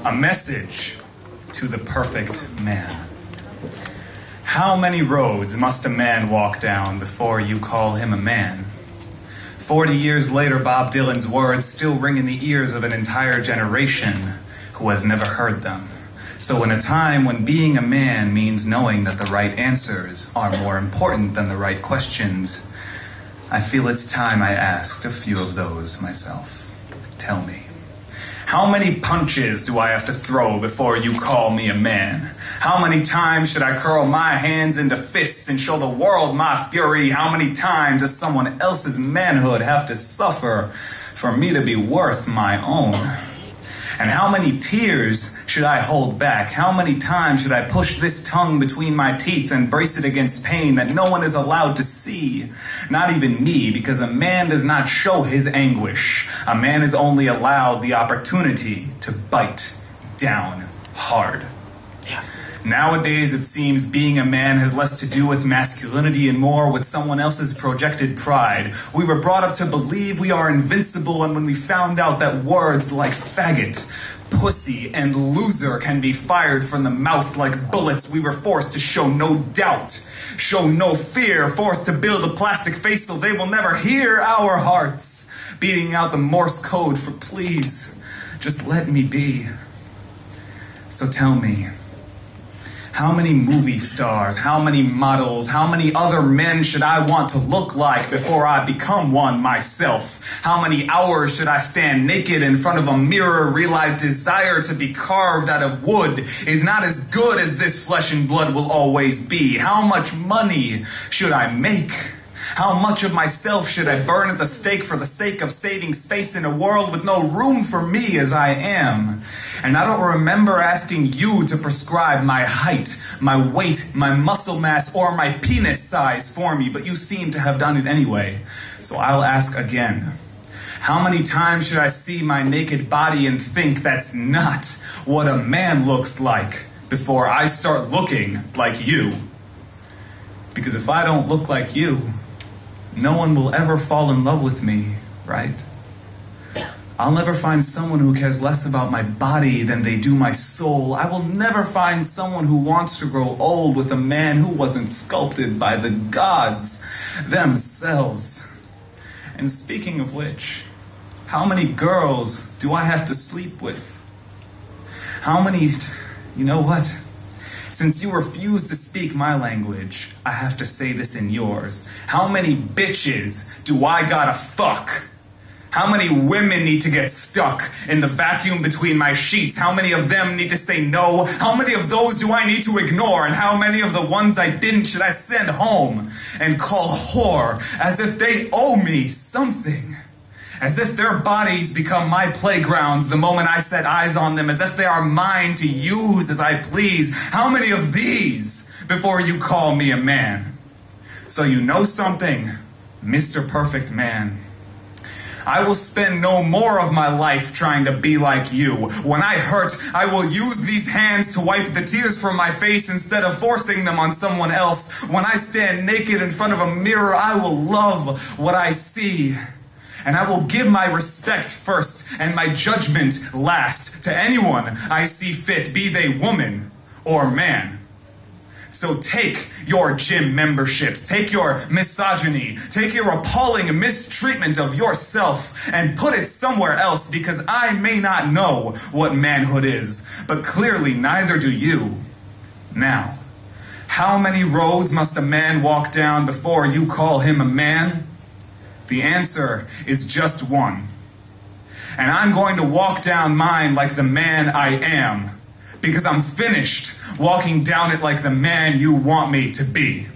A message to the perfect man. How many roads must a man walk down before you call him a man? 40 years later, Bob Dylan's words still ring in the ears of an entire generation who has never heard them. So in a time when being a man means knowing that the right answers are more important than the right questions, I feel it's time I asked a few of those myself. Tell me, how many punches do I have to throw before you call me a man? How many times should I curl my hands into fists and show the world my fury? How many times does someone else's manhood have to suffer for me to be worth my own? And how many tears should I hold back? How many times should I push this tongue between my teeth and brace it against pain that no one is allowed to see? Not even me, because a man does not show his anguish. A man is only allowed the opportunity to bite down hard. Nowadays, it seems being a man has less to do with masculinity and more with someone else's projected pride. We were brought up to believe we are invincible, and when we found out that words like faggot, pussy, and loser can be fired from the mouth like bullets, we were forced to show no doubt, show no fear, forced to build a plastic face so they will never hear our hearts, beating out the Morse code for please, just let me be. So tell me, how many movie stars, how many models, how many other men should I want to look like before I become one myself? How many hours should I stand naked in front of a mirror, realize desire to be carved out of wood is not as good as this flesh and blood will always be? How much money should I make? How much of myself should I burn at the stake for the sake of saving space in a world with no room for me as I am? And I don't remember asking you to prescribe my height, my weight, my muscle mass, or my penis size for me, but you seem to have done it anyway. So I'll ask again. How many times should I see my naked body and think that's not what a man looks like before I start looking like you? Because if I don't look like you, no one will ever fall in love with me, right? I'll never find someone who cares less about my body than they do my soul. I will never find someone who wants to grow old with a man who wasn't sculpted by the gods themselves. And speaking of which, how many girls do I have to sleep with? How many, you know what? Since you refuse to speak my language, I have to say this in yours. How many bitches do I gotta fuck? How many women need to get stuck in the vacuum between my sheets? How many of them need to say no? How many of those do I need to ignore? And how many of the ones I didn't should I send home and call whore as if they owe me something? As if their bodies become my playgrounds the moment I set eyes on them, as if they are mine to use as I please. How many of these before you call me a man? So you know something, Mr. Perfect Man. I will spend no more of my life trying to be like you. When I hurt, I will use these hands to wipe the tears from my face instead of forcing them on someone else. When I stand naked in front of a mirror, I will love what I see. And I will give my respect first and my judgment last to anyone I see fit, be they woman or man. So take your gym memberships, take your misogyny, take your appalling mistreatment of yourself and put it somewhere else, because I may not know what manhood is, but clearly neither do you. Now, how many roads must a man walk down before you call him a man? The answer is just one. And I'm going to walk down mine like the man I am, because I'm finished walking down it like the man you want me to be.